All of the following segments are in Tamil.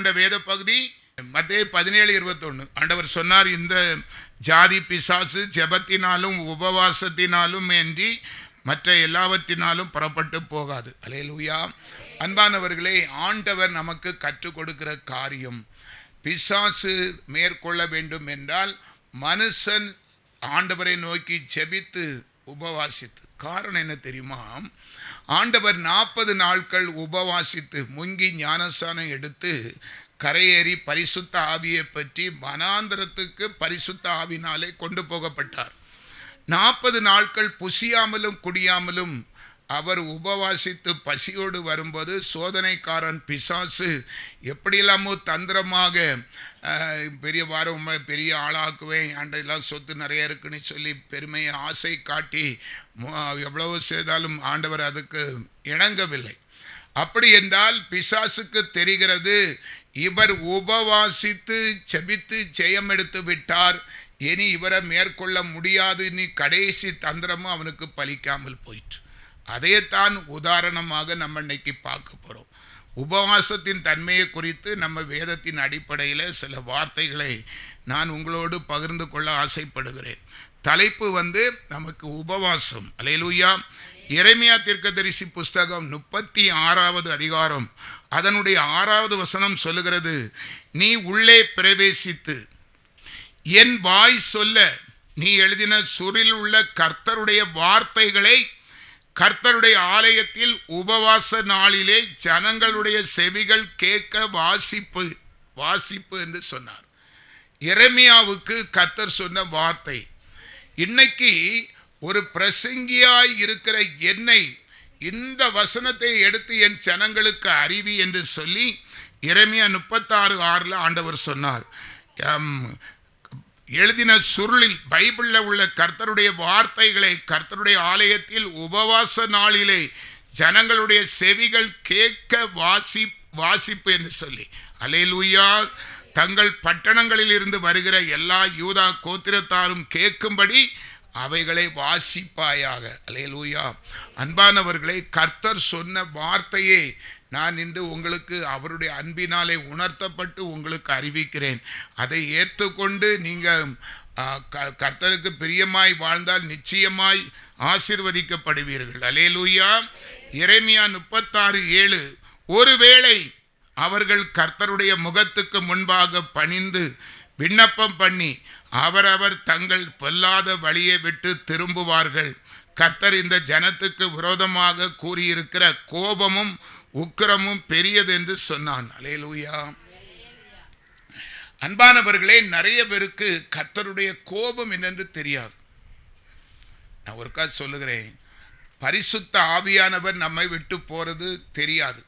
எடுத்துக்கொண்ட வேத பகுதி மத்தேயு 17:21. ஆண்டவர் சொன்னார், இந்த ஜாதி பிசாசு ஜெபத்தினாலும் உபவாசத்தினாலும் அன்றி மற்ற எல்லாவற்றினாலும் புறப்பட்டு போகாது. அல்லேலூயா. அன்பானவர்களே, ஆண்டவர் நமக்கு கற்றுக் கொடுக்கிற காரியம், பிசாசு மேற்கொள்ள வேண்டும் என்றால் மனுஷன் ஆண்டவரை நோக்கி ஜெபித்து உபவாசித்து. காரணம் என்ன தெரியுமா? ஆண்டவர் 40 நாட்கள் உபவாசித்து முங்கி ஞானஸ்நானம் எடுத்து கரையேறி பரிசுத்த ஆவியை பற்றி வனாந்தரத்துக்கு பரிசுத்த ஆவினாலே கொண்டு போகப்பட்டார். 40 நாட்கள் புசியாமலும் குடியாமலும் அவர் உபவாசித்து பசியோடு வரும்போது சோதனைக்காரன் பிசாசு எப்படியெல்லாமோ தந்திரமாக பெரிய வாரம் பெரிய ஆளாக்குவேன், ஆண்டெல்லாம் சொத்து நிறைய இருக்குன்னு சொல்லி பெருமையை ஆசை காட்டி எவ்வளவு செய்தாலும் ஆண்டவர் அதுக்கு இணங்கவில்லை. அப்படி என்றால் பிசாசுக்கு தெரிகிறது, இவர் உபவாசித்து செபித்து ஜெயம் எடுத்து விட்டார், இனி இவரை மேற்கொள்ள முடியாது, நீ கடைசி தந்திரமும் அவனுக்கு பலிக்காமல் போயிற்று. அதைத்தான் உதாரணமாக நம்ம இன்னைக்கு பார்க்க போகிறோம். உபவாசத்தின் தன்மையை குறித்து நம்ம வேதத்தின் அடிப்படையில் சில வார்த்தைகளை நான் உங்களோடு பகிர்ந்து கொள்ள ஆசைப்படுகிறேன். தலைப்பு நமக்கு உபவாசம். அல்லேலூயா. எரேமியா தீர்க்கதரிசி புஸ்தகம் 36வது அதிகாரம் அதனுடைய 6வது வசனம் சொல்லுகிறது, நீ உள்ளே பிரவேசித்து என் வாய் சொல்ல நீ எழுதின சுரில் உள்ள கர்த்தருடைய வார்த்தைகளை கர்த்தருடைய ஆலயத்தில் உபவாச நாளிலே ஜனங்களுடைய செவிகள் கேட்க வாசிப்பு என்று சொன்னார். எரேமியாவுக்கு கர்த்தர் சொன்ன வார்த்தை. இன்னைக்கு ஒரு பிரசங்கியாய் இருக்கிற என்னை இந்த வசனத்தை எடுத்து என் ஜனங்களுக்கு அறிவி என்று சொல்லி எரேமியா 36:6 ஆண்டவர் சொன்னார், எழுதின சுருளில் பைபிளில் உள்ள கர்த்தருடைய வார்த்தைகளை கர்த்தருடைய ஆலயத்தில் உபவாச நாளிலே ஜனங்களுடைய செவிகள் கேட்க வாசிப்பு என்று சொல்லி. அல்லேலூயா. தங்கள் பட்டணங்களில் இருந்து வருகிற எல்லா யூதா கோத்திரத்தாரும் கேட்கும்படி அவைகளை வாசிப்பாயாக. அல்லேலூயா. அன்பானவர்களை, கர்த்தர் சொன்ன வார்த்தையே நான் இன்று உங்களுக்கு அவருடைய அன்பினாலே உணர்த்தப்பட்டு உங்களுக்கு அறிவிக்கிறேன். அதை ஏற்றுக்கொண்டு நீங்கள் கர்த்தருக்கு பிரியமாய் வாழ்ந்தால் நிச்சயமாய் ஆசீர்வதிக்கப்படுவீர்கள். அல்லேலூயா. எரேமியா 36:7, ஒருவேளை அவர்கள் கர்த்தருடைய முகத்துக்கு முன்பாக பணிந்து விண்ணப்பம் பண்ணி அவரவர் தங்கள் பொல்லாத வழியை விட்டு திரும்புவார்கள், கர்த்தர் இந்த ஜனத்துக்கு விரோதமாக கூறியிருக்கிற கோபமும் உக்கிரமும் பெரியது என்று சொன்னான். அல்லேலூயா. அன்பானவர்களே, நிறைய பேருக்கு கர்த்தருடைய கோபம் என்னென்று தெரியாது. நான் ஒருக்கா சொல்லுகிறேன், பரிசுத்த ஆவியானவர் நம்மை விட்டு போறது தெரியாது,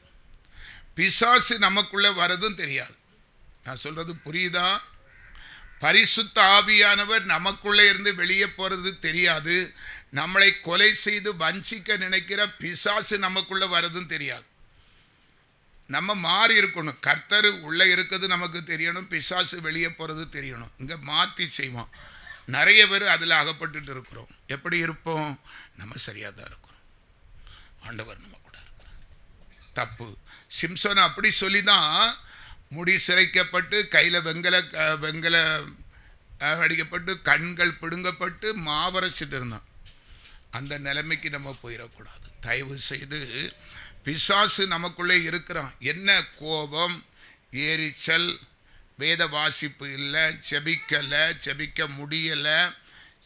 பிசாசு நமக்குள்ள வரதும் தெரியாது. நான் சொல்றது புரியுதா? பரிசுத்த ஆவியானவர் நமக்குள்ளே இருந்து வெளியே போறது தெரியாது, நம்மளை கொலை செய்து வஞ்சிக்க நினைக்கிற பிசாசு நமக்குள்ள வரதும் தெரியாது. நம்ம மாறி இருக்கணும். கர்த்தர் உள்ளே இருக்கிறது நமக்கு தெரியணும், பிசாசு வெளியே போகிறது தெரியணும். இங்கே மாற்றி செய்வோம். நிறைய பேர் அதில் அகப்பட்டுட்டு இருக்கிறோம். எப்படி இருப்போம்? நம்ம சரியாக தான் இருக்கிறோம், ஆண்டவர் நம்ம கூட இருக்கிறார். தப்பு. சிம்சோன் அப்படி சொல்லி தான் முடி சிரைக்கப்பட்டு கையில் வெங்கல அடிக்கப்பட்டு கண்கள் பிடுங்கப்பட்டு மாவரசிட்டு இருந்தான். அந்த நிலைமைக்கு நம்ம போயிடக்கூடாது. தயவு செய்து, பிசாசு நமக்குள்ளே இருக்கிறான். என்ன கோபம், எரிச்சல், வேத வாசிப்பு இல்லை,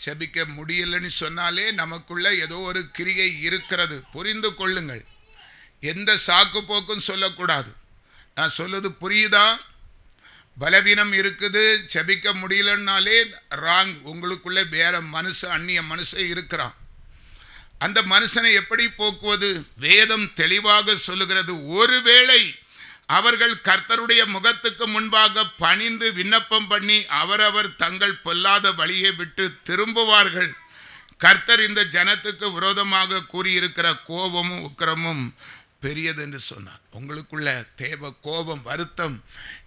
செபிக்க முடியலைன்னு சொன்னாலே நமக்குள்ள ஏதோ ஒரு கிரியை இருக்கிறது. புரிந்து கொள்ளுங்கள். எந்த சாக்கு போக்கும் சொல்லக்கூடாது. நான் சொல்லுது புரியுதா? பலவீனம் இருக்குது, செபிக்க முடியலன்னாலே ராங். உங்களுக்குள்ளே வேற அந்நிய மனுஷன் இருக்கிறான். அந்த மனுஷனை எப்படி போக்குவது? வேதம் தெளிவாக சொல்லுகிறது, ஒருவேளை அவர்கள் கர்த்தருடைய முகத்துக்கு முன்பாக பணிந்து விண்ணப்பம் பண்ணி அவரவர் தங்கள் பொல்லாத வழியை விட்டு திரும்புவார்கள், கர்த்தர் இந்த ஜனத்துக்கு விரோதமாக கூறியிருக்கிற கோபமும் உக்கிரமும் பெரியது என்று சொன்னார். உங்களுக்குள்ள தேவ கோபம், வருத்தம்.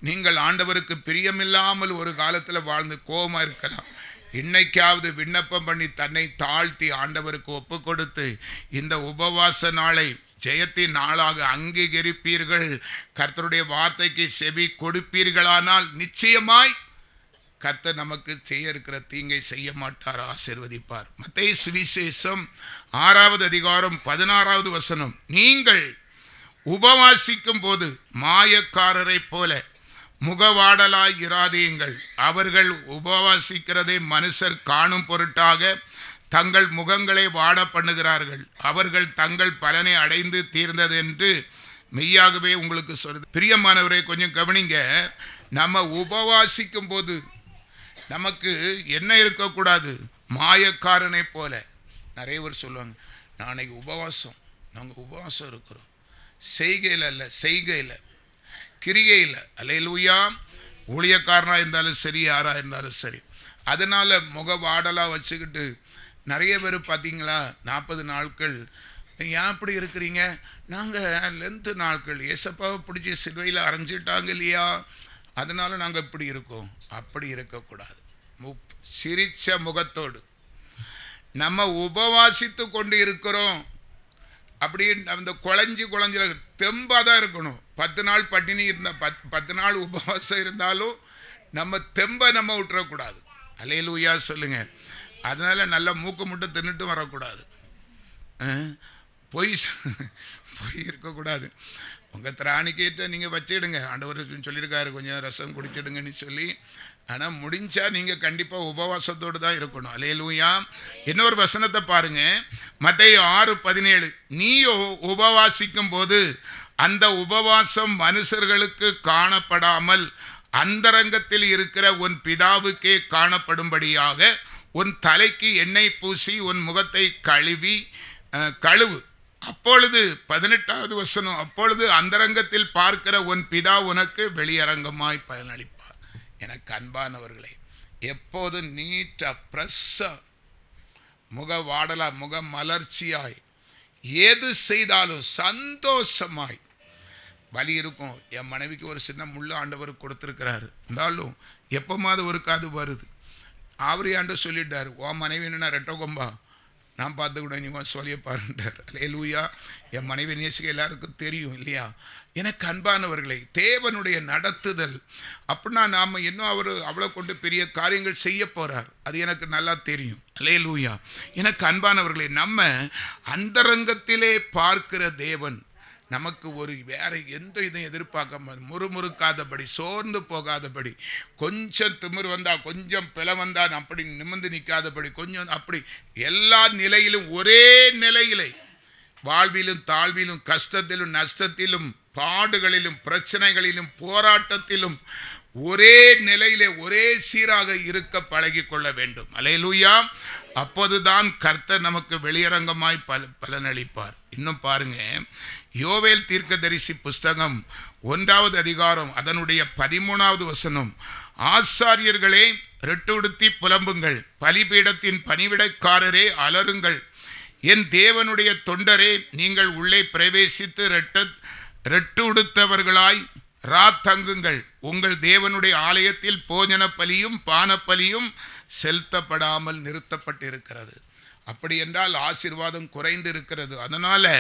நீங்கள் ஆண்டவருக்கு பிரியமில்லாமல் ஒரு காலத்தில் வாழ்ந்து கோபமாக இருக்கலாம். இன்னைக்காவது விண்ணப்பம் பண்ணி தன்னை தாழ்த்தி ஆண்டவருக்கு ஒப்பு கொடுத்து இந்த உபவாச நாளை ஜெயத்தின் நாளாக அங்கீகரிப்பீர்கள், கர்த்தருடைய வார்த்தைக்கு செவி கொடுப்பீர்களானால் நிச்சயமாய் கர்த்தர் நமக்கு செய்ய இருக்கிற தீங்கை செய்ய மாட்டார், ஆசீர்வதிப்பார். மத்தேயு சுவிசேஷம் 6வது அதிகாரம் 16வது வசனம், நீங்கள் உபவாசிக்கும் போது மாயக்காரரை போல முகவாடலாய் இராதீங்கள். அவர்கள் உபவாசிக்கிறதை மனுஷர் காணும் பொருட்டாக தங்கள் முகங்களை வாட பண்ணுகிறார்கள். அவர்கள் தங்கள் பலனை அடைந்து தீர்ந்தது என்று மெய்யாகவே உங்களுக்கு சொல்றது. பிரியமானவரே, கொஞ்சம் கவனிங்க. நம்ம உபவாசிக்கும் போது நமக்கு என்ன இருக்கக்கூடாது? மாயக்காரனை போல. நிறைய பேர் சொல்லுவாங்க, நாளைக்கு உபவாசம், நாங்கள் உபவாசம் இருக்கிறோம், செய்கையில் அல்ல, செய்கையில், கிரிகையில். அல்லேலூயா. ஊழியக்காரனாக இருந்தாலும் சரி, யாராக இருந்தாலும் சரி. அதனால் முகவாடலாக வச்சுக்கிட்டு நிறைய பேர் பார்த்தீங்களா, 40 நாட்கள் ஏன் இப்படி இருக்கிறீங்க? நாங்கள் லென்த்து நாட்கள் ஏசப்பாவை பிடிச்சி சிலுவையில் அரைஞ்சிட்டாங்க இல்லையா, அதனால் நாங்கள் இப்படி இருக்கோம். அப்படி இருக்கக்கூடாது. சிரிச்ச முகத்தோடு நம்ம உபவாசித்து கொண்டு இருக்கிறோம் அப்படின்னு அந்த குழஞ்சி தெம்பாக தான் இருக்கணும். 10 நாள் பட்டினி இருந்தால் 10 நாள் உபவாசம் இருந்தாலும் நம்ம தெம்பை நம்ம விட்டுறக்கூடாது. அல்லேலூயா சொல்லுங்க. அதனால் நல்லா மூக்கு மட்டும் தின்னுட்டு வரக்கூடாது, பொய் இருக்கக்கூடாது. உங்கள் திராணிக்கிட்ட நீங்கள் வச்சிடுங்க, ஆண்டவர் சொல்லியிருக்காரு கொஞ்சம் ரசம் குடிச்சிடுங்கன்னு சொல்லி. ஆனால் முடிஞ்சால் நீங்கள் கண்டிப்பாக உபவாசத்தோடு தான் இருக்கணும். அல்லேலூயா. இன்னொரு வசனத்தை பாருங்க, மத்தேயு 6:17, நீயோ உபவாசிக்கும் போது அந்த உபவாசம் மனுஷர்களுக்கு காணப்படாமல் அந்தரங்கத்தில் இருக்கிற உன் பிதாவுக்கே காணப்படும்படியாக உன் தலைக்கு எண்ணெய் பூசி உன் முகத்தை கழுவு. அப்பொழுது 18வது வசனம், அப்பொழுது அந்தரங்கத்தில் பார்க்கிற உன் பிதா உனக்கு வெளியரங்கமாய் பலனளிப்பார். எனக்கு அன்பானவர்களே, எப்போது நீட்டா பிரஸ்ஸா முகவாடலா முக மலர்ச்சியாய் ஏது செய்தாலும் சந்தோஷமாய் வலி இருக்கும். என் மனைவிக்கு ஒரு சின்ன முள்ளு ஆண்டவர் கொடுத்துருக்கிறாரு, இருந்தாலும் எப்போமாவது ஒரு காது வருது. அவரே ஆண்டு சொல்லிட்டார், உன் மனைவி என்ன ரெட்டோ கொம்பா, நான் பார்த்துக்கூட நீ சொல்லிய பாருன்றார். அல்லேலூயா. என் மனைவி நேசிக்க எல்லாருக்கும் தெரியும் இல்லையா? எனக்கு அன்பானவர்களை, தேவனுடைய நடத்துதல் அப்படின்னா நாம் இன்னும் அவளை கொண்டு பெரிய காரியங்கள் செய்ய போகிறார், அது எனக்கு நல்லா தெரியும். அல்லேலூயா. எனக்கு அன்பானவர்களை, நம்ம அந்தரங்கத்திலே பார்க்கிற தேவன் நமக்கு ஒரு வேற எந்த இதையும் எதிர்பார்க்க, முறுமுறுக்காதபடி, சோர்ந்து போகாதபடி, கொஞ்சம் திமிர் வந்தால், கொஞ்சம் பிள வந்தால் அப்படி நிமிர்ந்து நிற்காதபடி, கொஞ்சம் அப்படி எல்லா நிலையிலும் ஒரே நிலையிலே, வாழ்விலும் தாழ்விலும் கஷ்டத்திலும் நஷ்டத்திலும் பாடுகளிலும் பிரச்சனைகளிலும் போராட்டத்திலும் ஒரே நிலையிலே ஒரே சீராக இருக்க பழகி கொள்ள வேண்டும். அல்லேலூயா. அப்போதுதான் கர்த்தர் நமக்கு வெளியரங்கமாய் பலனளிப்பார். இன்னும் பாருங்க, யோவேல் தீர்க்கதரிசி புஸ்தகம் 1வது அதிகாரம் அதனுடைய 13வது வசனம், ஆசாரியர்களே ரெட்டுடுத்தி புலம்புங்கள், பலிபீடத்தின் பணிவிடைக்காரரே அலறுங்கள், என் தேவனுடைய தொண்டரே நீங்கள் உள்ளே பிரவேசித்து ரெட்டு உடுத்தவர்களாய் ராத்தங்குங்கள். உங்கள் தேவனுடைய ஆலயத்தில் போஜன பலியும் பானப்பலியும் செலுத்தப்படாமல் நிறுத்தப்பட்டிருக்கிறது. அப்படி என்றால் ஆசீர்வாதம் குறைந்து இருக்கிறது. அதனால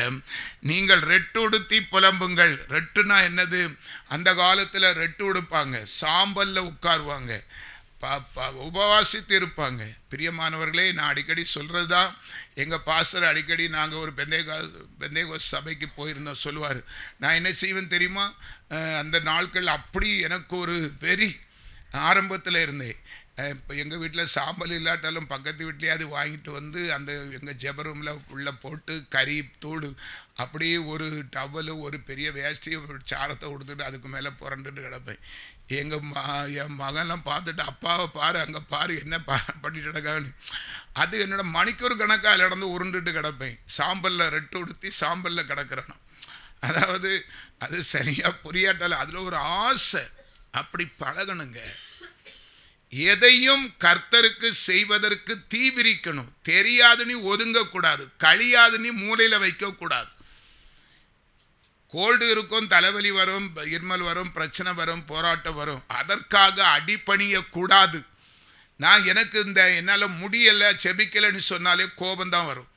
நீங்கள் ரெட்டு உடுத்தி புலம்புங்கள். ரெட்டுனா என்னது? அந்த காலத்தில் ரெட்டு உடுப்பாங்க, சாம்பல்ல உட்காருவாங்க, உபவாசித்து இருப்பாங்க. பிரியமானவர்களே, நான் அடிக்கடி சொல்கிறது தான், எங்கள் பாஸ்டர் அடிக்கடி நாங்கள் ஒரு பெந்தேகோஸ் சபைக்கு போயிருந்தோம், சொல்லுவார், நான் என்ன செய்வேன் தெரியுமா, அந்த நாட்கள் அப்படி எனக்கு ஒரு வெறி ஆரம்பத்தில் இருந்தேன். இப்போ எங்கள் வீட்டில் சாம்பல் இல்லாட்டாலும் பக்கத்து வீட்லேயே அது வாங்கிட்டு வந்து அந்த எங்கள் ஜெப ரூமில் உள்ள போட்டு கறி தூள் அப்படியே ஒரு டவலு ஒரு பெரிய வேஷ்டி ஒரு சாரத்தை கொடுத்துட்டு அதுக்கு மேலே புரண்டுட்டு கிடப்பேன். என் மகன்லாம் பார்த்துட்டு, அப்பாவை பாரு அங்கே பாரு என்ன பண்ணிட்டு கிடக்கான்னு, அது என்னோட மணிக்கூர் கணக்காக நடந்து உருண்டுட்டு கிடப்பேன். சாம்பலில் ரெட்டு உடுத்தி சாம்பலில் கிடக்கிறேன். அதாவது அது சரியாக புரியாட்டாலும் அதில் ஒரு ஆசை. அப்படி பழகணுங்க. எதையும் கர்த்தருக்கு செய்வதற்கு தீவிரிக்கணும். தெரியாது நீ ஒதுங்கக்கூடாது, கழியாது நீ மூலையில் வைக்கக்கூடாது. கோல்டு இருக்கும், தலைவலி வரும், இருமல் வரும், பிரச்சனை வரும், போராட்டம் வரும், அதற்காக அடிபணியக்கூடாது. நான் எனக்கு என்னால் முடியலை செபிக்கலைன்னு சொன்னாலே கோபம்தான் வரும்.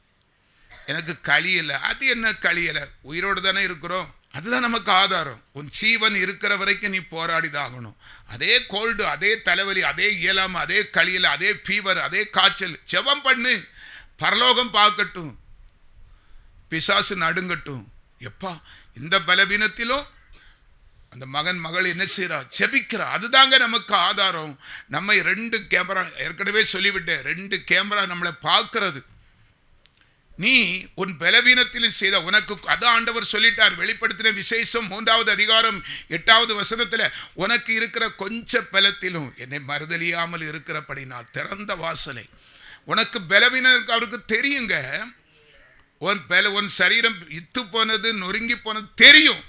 எனக்கு கழியலை, அது என்ன கழியலை? உயிரோடு தானே இருக்கிறோம், அதுதான் நமக்கு ஆதாரம். உன் ஜீவன் இருக்கிற வரைக்கும் நீ போராடி தான் ஆகணும். அதே கோல்டு, அதே தலைவலி, அதே இயலாமை, அதே கழியலை, அதே ஃபீவர், அதே காய்ச்சல், ஜெபம் பண்ணு, பரலோகம் பார்க்கட்டும், பிசாசு நடுங்கட்டும். எப்பா இந்த பலவீனத்திலும் அந்த மகள் என்ன செய்யறா? ஜெபிக்கிறா. அதுதாங்க நமக்கு ஆதாரம். நம்ம 2 கேமரா, ஏற்கனவே சொல்லிவிட்டேன், 2 கேமரா நம்மளை பார்க்கிறது. நீ உன் பலவீனத்திலும் செய்த உனக்கு அதான் ஆண்டவர் சொல்லிட்டார். வெளிப்படுத்தின விசேஷம் 3வது அதிகாரம் 8வது வசனத்துல, உனக்கு இருக்கிற கொஞ்ச பலத்திலும் என்னை மறுதலியாமல் இருக்கிறபடி நான் திறந்த வாசலை. உனக்கு பலவீனம் அவருக்கு தெரியுங்க. உன் சரீரம் இத்து போனது, நொறுங்கி போனது தெரியும்.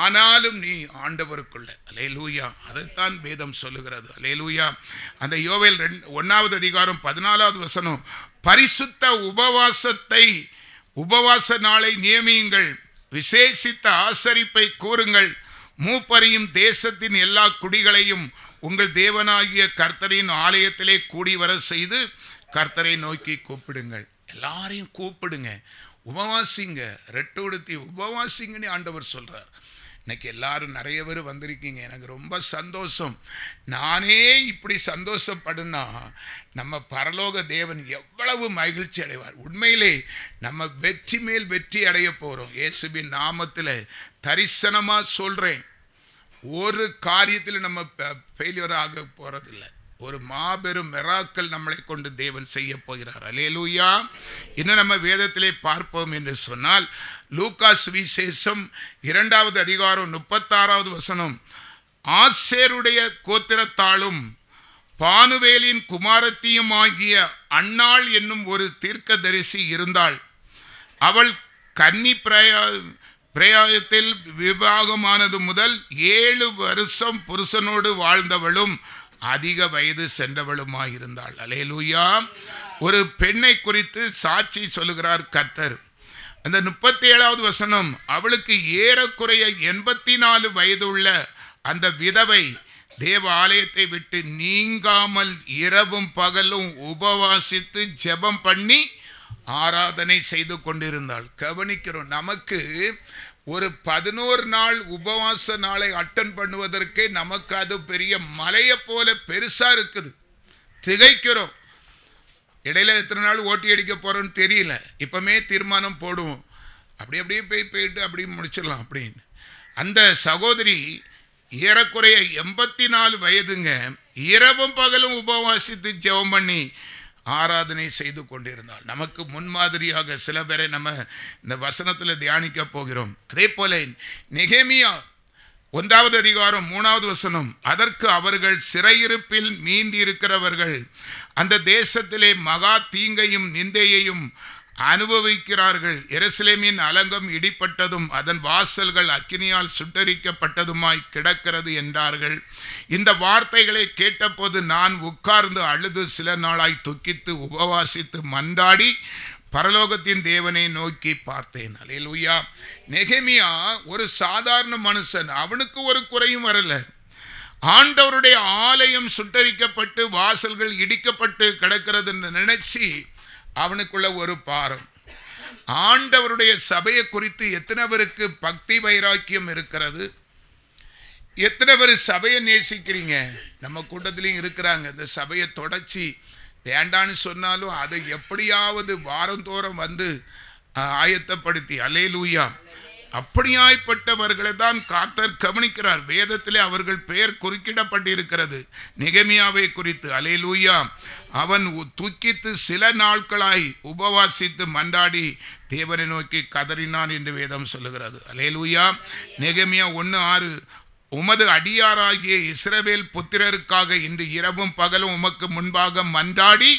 ஆனாலும் நீ ஆண்டவருக்குள்ள. அல்லேலூயா. அதைத்தான் வேதம் சொல்லுகிறது. அல்லேலூயா. அந்த யோவேல் 1வது அதிகாரம் 14வது வசனம், பரிசுத்த உபவாச நாளை நியமியுங்கள், விசேஷித்த ஆசரிப்பை கூறுங்கள், மூப்பரையும் தேசத்தின் எல்லா குடிகளையும் உங்கள் தேவனாகிய கர்த்தரின் ஆலயத்திலே கூடி வர செய்து கர்த்தரை நோக்கி கூப்பிடுங்கள். எல்லாரையும் கூப்பிடுங்க, உபவாசிங்க, ரெட்டு உடுத்தி உபவாசிங்கன்னு ஆண்டவர் சொல்றார். இன்னைக்கு எல்லாரும் நிறைய பேர் வந்திருக்கீங்க, எனக்கு ரொம்ப சந்தோஷம். நானே இப்படி சந்தோஷப்படுனா நம்ம பரலோக தேவன் எவ்வளவு மகிழ்ச்சி அடைவார். உண்மையிலே நம்ம வெற்றி மேல் வெற்றி அடைய போகிறோம். இயேசுவின் நாமத்தில் தரிசனமாக சொல்கிறேன், ஒரு காரியத்தில் நம்ம ஃபெயிலியர் ஆக போகிறதில்லை. ஒரு மாபெரும் மிராக்கல் நம்மளை கொண்டு தேவன் செய்ய போகிறார். அல்லேலூயா. இன்னும் நம்ம வேதத்திலே பார்ப்போம் என்று சொன்னால், லூக்கா சுவிசேஷம் 2வது அதிகாரம் 36வது வசனம், ஆசேருடைய கோத்திரத்தாளும் பானுவேலின் குமாரத்தியுமாகிய அன்னாள் என்னும் ஒரு தீர்க்கதரிசி இருந்தாள். அவள் கன்னி பிரயாயத்தில் விவாகமானது முதல் 7 வருஷம் புருஷனோடு வாழ்ந்தவளும் அதிக வயது சென்றவளுமாயிருந்தாள். அல்லேலூயா. ஒரு பெண்ணை குறித்து சாட்சி சொல்லுகிறார் கர்த்தர். அந்த 37வது வசனம், அவளுக்கு ஏறக்குறைய 84 வயது உள்ள அந்த விதவை தேவ ஆலயத்தை விட்டு நீங்காமல் இரவும் பகலும் உபவாசித்து ஜெபம் பண்ணி ஆராதனை செய்து கொண்டிருந்தாள். கவனிக்கிறோம், நமக்கு ஒரு 11 நாள் உபவாச நாளை அட்டன் பண்ணுவதற்கே நமக்கு அது பெரிய மலையை போல பெருசா இருக்குது. திகைக்கிறோம். இடையில எத்தனை நாள் ஓட்டி அடிக்க போறோம்னு தெரியல, இப்பமே தீர்மானம் போடுவோம், அப்படியே போயிட்டு அப்படி முடிச்சிடலாம் அப்படின்னு. அந்த சகோதரி ஏறக்குறைய 84 வயதுங்க, இரவும் பகலும் உபவாசித்து ஜெபம் பண்ணி ஆராதனை செய்து கொண்டிருந்தாள். நமக்கு முன்மாதிரியாக சில பேரை நம்ம இந்த வசனத்தில் தியானிக்க போகிறோம். அதே போல நெகேமியா 1வது அதிகாரம் 3வது வசனம், அதற்கு அவர்கள் சிறையிருப்பில் மீந்தி இருக்கிறவர்கள் அந்த தேசத்திலே மகா தீங்கையும் நிந்தையையும் அனுபவிக்கிறார்கள். எருசலேமின் அலங்கம் இடிப்பட்டதும் அதன் வாசல்கள் அக்கினியால் சுட்டரிக்கப்பட்டதுமாய் கிடக்கிறது என்றார்கள். இந்த வார்த்தைகளை கேட்டபோது நான் உட்கார்ந்து அழுது சில நாளாய் துக்கித்து உபவாசித்து மன்றாடி பரலோகத்தின் தேவனை நோக்கி பார்த்தேன். அல்லேலூயா. நெகேமியா ஒரு சாதாரண மனுஷன், அவனுக்கு ஒரு குறையும் வரல. ஆண்டவருடைய ஆலயம் சுட்டரிக்கப்பட்டு வாசல்கள் இடிக்கப்பட்டு கிடக்கிறது நினைச்சு அவனுக்குள்ள ஒரு பாரம். ஆண்டவருடைய சபையை குறித்து எத்தனை பேருக்கு பக்தி வைராக்கியம் இருக்கிறது? எத்தனை பேர் சபையை நேசிக்கிறீங்க? நம்ம கூட்டத்திலையும் இருக்கிறாங்க. இந்த சபையை தொடச்சி வேண்டான்னு சொன்னாலும் அதை எப்படியாவது வாரந்தோறும் வந்து ஆயத்தப்படுத்தி, அல்லேலூயா, அப்படியாய்ப்பட்டவர்களை தான் கர்த்தர் கவனிக்கிறார். வேதத்திலே அவர்கள் பெயர் குறுக்கிடப்பட்டிருக்கிறது நெகேமியாவை குறித்து. அல்லேலூயா. அவன் துக்கித்து சில நாட்களாய் உபவாசித்து மன்றாடி தேவனை நோக்கி கதறினான் என்று வேதம் சொல்லுகிறது. அல்லேலூயா. நெகேமியா 1:6, உமது அடியாராகிய இஸ்ரவேல் புத்திரருக்காக இன்று இரவும் பகலும் உமக்கு முன்பாக மன்றாடி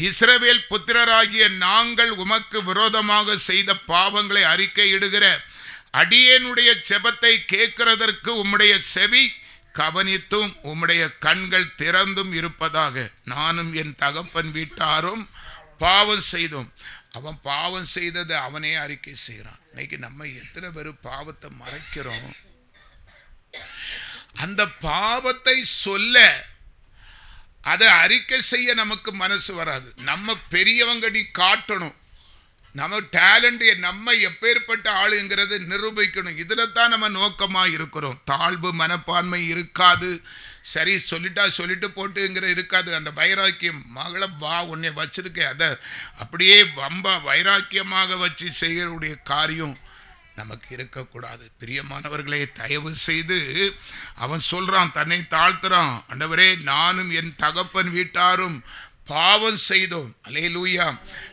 இஸ்ரவேல் புத்திரராகிய நாங்கள் உமக்கு விரோதமாக செய்த பாவங்களை அறிக்கையிடுகிற அடியேனுடைய ஜெபத்தை கேட்கிறதற்கு உம்முடைய செவி கவனித்தும் உம்முடைய கண்கள் திறந்தும் இருப்பதாக. நானும் என் தகப்பன் வீட்டாரும் பாவம் செய்தோம். அவன் பாவம் செய்ததை அவனே அறிக்கை செய்கிறான். இன்னைக்கு நம்ம எத்தனை பேர் பாவத்தை மறைக்கிறோம்? அந்த பாவத்தை சொல்ல அதை அறிக்கை செய்ய நமக்கு மனசு வராது. நம்ம பெரியவங்க நீ காட்டணும், நம்ம டேலண்ட் நம்ம எப்பேற்பட்ட ஆளுங்கிறது நிரூபிக்கணும். இதில் தான் நம்ம நோக்கமாக இருக்கிறோம். தாழ்வு மனப்பான்மை இருக்காது. சரி சொல்லிட்டு போட்டுங்கிற இருக்காது. அந்த வைராக்கியம், மகளை வா உன்னை வச்சிருக்கேன், அதை அப்படியே ரொம்ப வைராக்கியமாக வச்சு செய்யக்கூடிய காரியம் நமக்கு இருக்கக்கூடாது. பிரியமானவர்களே, தயவு செய்து அவன் சொல்றான், தன்னை தாழ்த்துறான். ஆண்டவரே, நானும் என் தகப்பன் வீட்டாரும் பாவம் செய்தோம். அல்லேலூயா.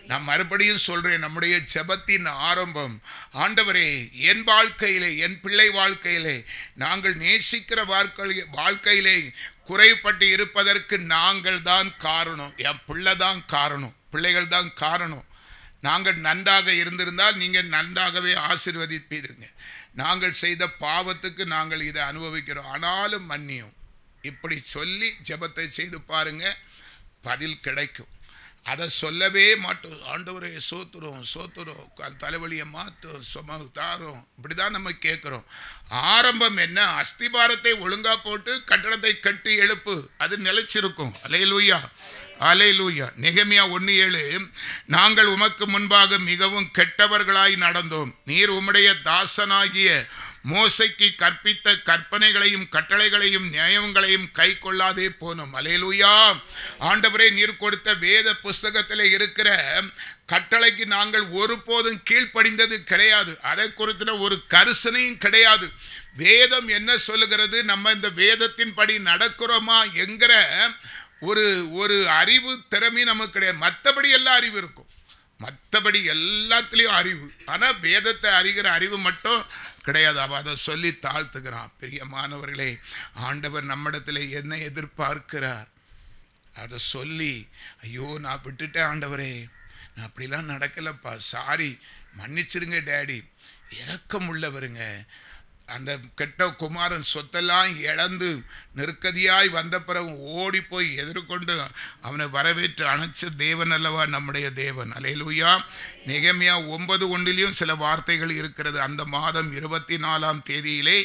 நான் மறுபடியும் சொல்றேன், நம்முடைய ஜெபத்தின் ஆரம்பம், ஆண்டவரே, என் வாழ்க்கையிலே, என் பிள்ளை வாழ்க்கையிலே, நாங்கள் நேசிக்கிற வாழ்க்கையிலே குறைப்பட்டு இருப்பதற்கு நாங்கள் தான் காரணம். என் பிள்ளை தான் காரணம், பிள்ளைகள் தான் காரணம். நாங்கள் நன்றாக இருந்திருந்தால் நீங்கள் நன்றாகவே ஆசீர்வதிப்பீருங்க. நாங்கள் செய்த பாவத்துக்கு நாங்கள் இதை அனுபவிக்கிறோம், ஆனாலும் மன்னியும். இப்படி சொல்லி ஜெபத்தை செய்து பாருங்க, பதில் கிடைக்கும். அதை சொல்லவே மாட்டோம். ஆண்டவரே சோத்துறோம், தலைவலியை மாற்றும், சும தாரோம், இப்படிதான் நம்ம கேட்குறோம். ஆரம்பம் என்ன? அஸ்திபாரத்தை ஒழுங்கா போட்டு கட்டடத்தை கட்டி எழுப்பு, அது நிலைச்சிருக்கும். அல்லேலூயா, அல்லேலூயா. நெகேமியா 1:7, நாங்கள் உமக்கு முன்பாக மிகவும் கெட்டவர்களாய் நடந்தோம். நீர் உம்முடைய தாசனாகிய மோசைக்கு கற்பித்த கற்பனைகளையும் கட்டளைகளையும் நியாயங்களையும் கை கொள்ளாதே போனோம். அல்லேலூயா. ஆண்டவரே, நீர் கொடுத்த வேத புஸ்தகத்தில் இருக்கிற கட்டளைக்கு நாங்கள் ஒருபோதும் கீழ்ப்படிந்தது கிடையாது. அதை குறித்த ஒரு கரிசனையும் கிடையாது. வேதம் என்ன சொல்லுகிறது, நம்ம இந்த வேதத்தின் படி நடக்கிறோமா என்கிற ஒரு அறிவு திறமை நமக்கு கிடையாது. மற்றபடி எல்லாம் அறிவு இருக்கும், மற்றபடி எல்லாத்துலேயும் அறிவு, ஆனால் வேதத்தை அறிகிற அறிவு மட்டும் கிடையாது. அவ அதை சொல்லி தாழ்த்துக்கிறான். பிரியமானவர்களே, ஆண்டவர் நம்மிடத்தில் என்ன எதிர்பார்க்கிறார் அதை சொல்லி, ஐயோ நான் விட்டுட்டேன் ஆண்டவரே, நான் அப்படிலாம் நடக்கலப்பா, சாரி, மன்னிச்சிருங்க டேடி. இரக்கம் உள்ளவருங்க. அந்த கெட்ட குமாரன் சொத்தெல்லாம் இழந்து நெருக்கதியாய் வந்த பிறகு ஓடி போய் எதிர்கொண்டு அவனை வரவேற்று அணைச்ச தேவன் அல்லவா நம்முடைய தேவன். அல்லேலூயா. நெகேமியா 9:1 சில வார்த்தைகள் இருக்கிறது. அந்த மாதம் 24ஆம் தேதியிலே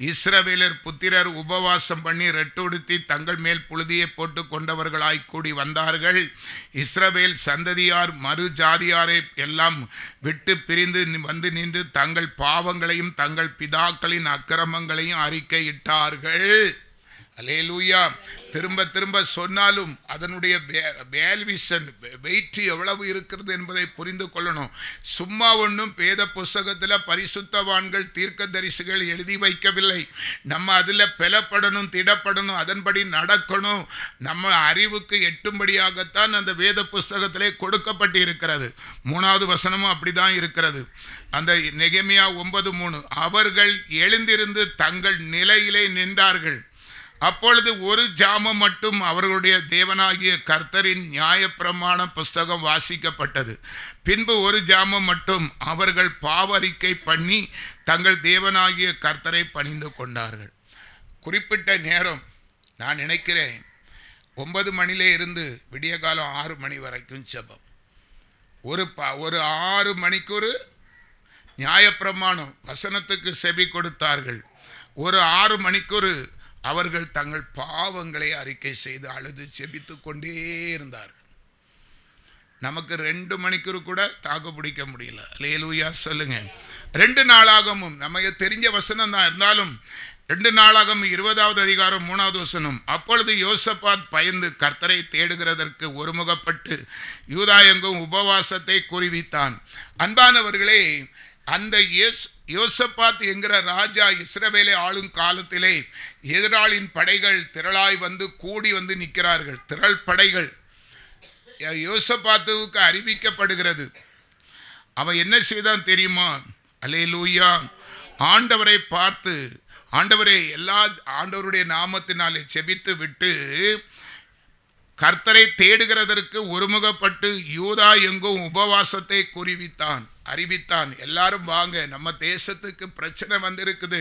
இஸ்ரவேலர் புத்திரர் உபவாசம் பண்ணி ரெட்டுடுத்தி தங்கள் மேல் புழுதியை போட்டு கொண்டவர்களாய் கூடி வந்தார்கள். இஸ்ரவேல் சந்ததியார் மறு ஜாதியாரை எல்லாம் விட்டு பிரிந்து வந்து நின்று தங்கள் பாவங்களையும் தங்கள் பிதாக்களின் அக்கிரமங்களையும் அறிக்கையிட்டார்கள். அல்லேலூயா. திரும்ப திரும்ப சொன்னாலும் அதனுடைய வேல்விஷன் வெயிட் எவ்வளவு இருக்கிறது என்பதை புரிந்து கொள்ளணும். சும்மா ஒன்றும் வேத புஸ்தகத்தில் பரிசுத்தவான்கள் தீர்க்கதரிசிகள் எழுதி வைக்கவில்லை. நம்ம அதில் பெலப்படணும், திடப்படணும், அதன்படி நடக்கணும். நம்ம அறிவுக்கு எட்டும்படியாகத்தான் அந்த வேத புஸ்தகத்திலே கொடுக்கப்பட்டு இருக்கிறது. 3வது வசனமும் அப்படிதான் இருக்கிறது. அந்த நெகேமியா 9:3, அவர்கள் எழுந்திருந்து தங்கள் நிலையிலே நின்றார்கள். அப்பொழுது ஒரு ஜாமம் மட்டும் அவர்களுடைய தேவனாகிய கர்த்தரின் நியாயப்பிரமாண புஸ்தகம் வாசிக்கப்பட்டது. பின்பு ஒரு ஜாமம் மட்டும் அவர்கள் பாவரிக்கை பண்ணி தங்கள் தேவனாகிய கர்த்தரை பணிந்து கொண்டார்கள். குறிப்பிட்ட நேரம், நான் நினைக்கிறேன் 9 மணிலே இருந்து விடிய காலம் 6 மணி வரைக்கும் ஜெபம். ஒரு 6 மணிக்கு ஒரு நியாயப்பிரமாணம் வசனத்துக்கு செவி கொடுத்தார்கள். ஒரு 6 மணிக்கு அவர்கள் தங்கள் பாவங்களை அறிக்கை செய்து அழுது செபித்து கொண்டே இருந்தார்கள். நமக்கு 2 மணிக்கு கூட தாக்கு பிடிக்க முடியல. அல்லேலூயா சொல்லுங்க. 2 நாளாகமும் நமக்கு தெரிஞ்ச வசனம் தான் இருந்தாலும் 2 நாளாகமும் 20வது அதிகாரம் 3வது வசனம், அப்பொழுது யோசபாத் பயந்து கர்த்தரை தேடுகிறதற்கு ஒருமுகப்பட்டு யூதா எங்கும் உபவாசத்தை குறிவித்தான். அன்பானவர்களே, அந்த யோசபாத் என்கிற ராஜா இஸ்ரவேலை ஆளும் காலத்திலே எதிராளின் படைகள் திரளாய் வந்து கூடி வந்து நிற்கிறார்கள். திரள் படைகள் யோசபாத்துவுக்கு அறிவிக்கப்படுகிறது. அவன் என்ன செய்தான் தெரியுமா? அல்லேலூயா. ஆண்டவரை பார்த்து, ஆண்டவரே, ஆண்டவருடைய நாமத்தினாலே செபித்து விட்டு கர்த்தரை தேடுகிறதற்கு ஒருமுகப்பட்டு யூதா எங்கும் உபவாசத்தை அறிவித்தான். எல்லாரும் வாங்க, நம்ம தேசத்துக்கு பிரச்சனை வந்திருக்குது,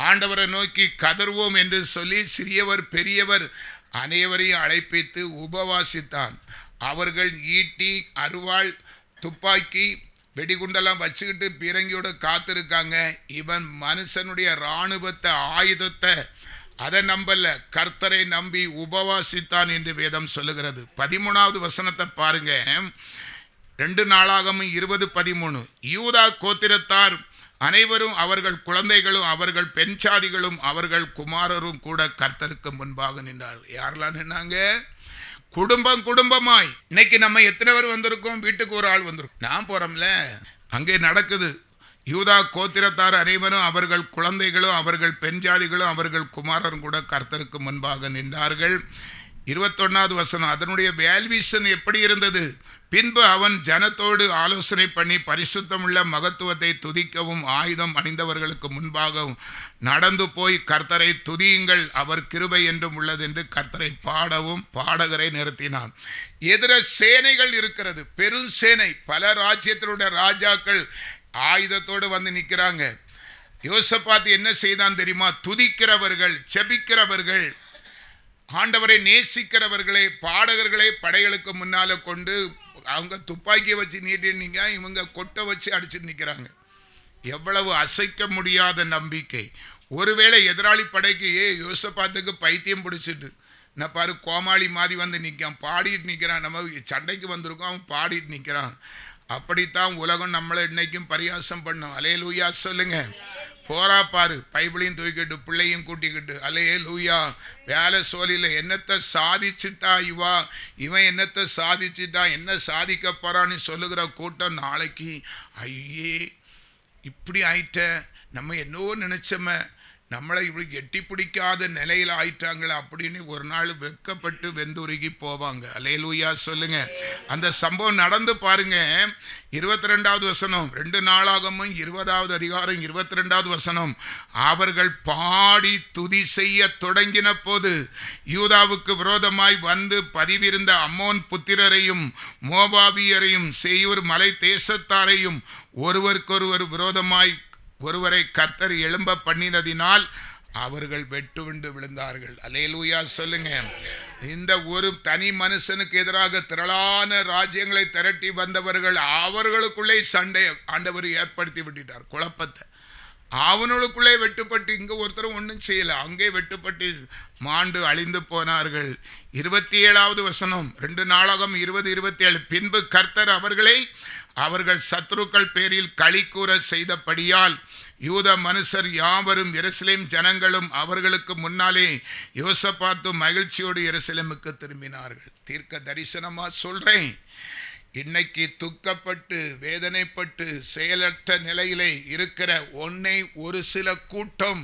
ஆண்டவரை நோக்கி கதறுவோம் என்று சொல்லி சிறியவர் பெரியவர் அனைவரையும் அழைப்பித்து உபவாசித்தான். அவர்கள் ஈட்டி, அருவாள், துப்பாக்கி, வெடிகுண்டெல்லாம் வச்சுக்கிட்டு பீரங்கியோட காத்திருக்காங்க. இவன் மனுஷனுடைய இராணுவத்தை, ஆயுதத்தை அதை நம்பல, கர்த்தரை நம்பி உபவாசித்தான் என்று வேதம் சொல்லுகிறது. 13வது வசனத்தை பாருங்க. 2 நாளாகமம் 20:13. யூதா கோத்திரத்தார் அனைவரும் அவர்கள் குழந்தைகளும் அவர்கள் பெண்சாதிகளும் அவர்கள் குமாரரும் கூட கர்த்தருக்கு முன்பாக நின்றார்கள். யாரெல்லாம் நின்னாங்க? குடும்பம் குடும்பமாய். இன்னைக்கு நம்ம எத்தனை பேர் வந்திருக்கோம்? வீட்டுக்கு ஒரு ஆள் வந்திருக்கும். நான் போறோம்ல, அங்கே நடக்குது. யூதா கோத்திரத்தார் அனைவரும் அவர்கள் குழந்தைகளும் அவர்கள் பெண்ஜாதிகளும் அவர்கள் குமாரரும் கூட கர்த்தருக்கு முன்பாக நின்றார்கள். 21வது வசனம். அதனுடைய வேல்விஷன் எப்படி இருந்தது? பின்பு அவன் ஜனத்தோடு ஆலோசனை பண்ணி பரிசுத்தமுள்ள மகத்துவத்தை துதிக்கவும் ஆயுதம் அணிந்தவர்களுக்கு முன்பாகவும் நடந்து போய் கர்த்தரை துதியுங்கள், அவர் கிருபை என்றும் உள்ளது என்று கர்த்தரை பாடவும் பாடகரை நிறுத்தினான். எதிர சேனைகள் இருக்கிறது, பெரும் சேனை. பல ராஜ்யத்தினுடைய ராஜாக்கள் ஆயுதத்தோடு வந்து நிற்கிறாங்க. யோசபாத் என்ன செய்தான் தெரியுமா? துதிக்கிறவர்கள், செபிக்கிறவர்கள், ஆண்டவரை நேசிக்கிறவர்களை, பாடகர்களை படைகளுக்கு முன்னால கொண்டு அவங்க துப்பாக்கியை வச்சு நீட்டினீங்க, இவங்க கொட்டை வச்சு அடிச்சுட்டு நிற்கிறாங்க. எவ்வளவு அசைக்க முடியாத நம்பிக்கை. ஒருவேளை எதிராளி படைக்கு யோசபாத்துக்கு பைத்தியம் பிடிச்சிட்டு நான் பாரு கோமாளி மாதிரி வந்து நிற்கான், பாடிட்டு நிற்கிறான். நம்ம சண்டைக்கு வந்திருக்கோம், அவன் பாடிட்டு நிற்கிறான். அப்படித்தான் உலகம் நம்மளை இன்னைக்கும் பரியாசம் பண்ணும். அல்லேலூயா சொல்லுங்க. போரா பாரு, பைபிளையும் தூக்கிட்டு பிள்ளையும் கூட்டிக்கிட்டு அல்லேலூயா. வேலை சோழியில் என்னத்தை சாதிச்சுட்டா இவன் என்னத்தை சாதிச்சுட்டா, என்ன சாதிக்க போறான்னு சொல்லுகிற கூட்டம் நாளைக்கு ஐயே இப்படி ஆயிட்ட, நம்ம என்னவோ நினைச்சோமே, நம்மளை இப்படி எட்டி பிடிக்காத நிலையில் ஆயிட்டாங்களே அப்படின்னு ஒரு நாள் வெட்கப்பட்டு வெந்துருகி போவாங்க. அல்லேலூயா சொல்லுங்க. அந்த சம்பவம் நடந்து பாருங்க. 22வது வசனம், 2 நாளாகமும் 20வது அதிகாரம் 22வது வசனம். அவர்கள் பாடி துதி செய்ய தொடங்கின போது யூதாவுக்கு விரோதமாய் வந்து பதிவிருந்த அம்மோன் புத்திரரையும் மோபாபியரையும் சேயூர் மலை தேசத்தாரையும் ஒருவருக்கொருவர் விரோதமாய் ஒருவரை கர்த்தர் எழும்ப பண்ணினதினால் அவர்கள் வெட்டுவிண்டு விழுந்தார்கள். அல்லேலூயா சொல்லுங்க. இந்த ஒரு தனி மனுஷனுக்கு எதிராக திரளான ராஜ்யங்களை திரட்டி வந்தவர்கள், அவர்களுக்குள்ளே சண்டை ஆண்டவர் ஏற்படுத்தி விட்டுட்டார், குழப்பத்தை. அவனுக்குள்ளே வெட்டுப்பட்டு, இங்க ஒருத்தரும் ஒன்றும் செய்யல, அங்கே வெட்டுப்பட்டு மாண்டு அழிந்து போனார்கள். 27வது வசனம், 2 நாளாகமம் 20:27. பின்பு கர்த்தர் அவர்களை அவர்கள் சத்துருக்கள் பேரில் களிக்கூற செய்தபடியால் யூத மனுஷர் யாவரும் எருசலேம் ஜனங்களும் அவர்களுக்கு முன்னாலே யோசபாத்தும் மகிழ்ச்சியோடு எருசலேமுக்கு திரும்பினார்கள். தீர்க்க தரிசனமா சொல்றேன், இன்னைக்கு துக்கப்பட்டு வேதனைப்பட்டு செயலற்ற நிலையிலே இருக்கிற உன்னை ஒரு சில கூட்டம்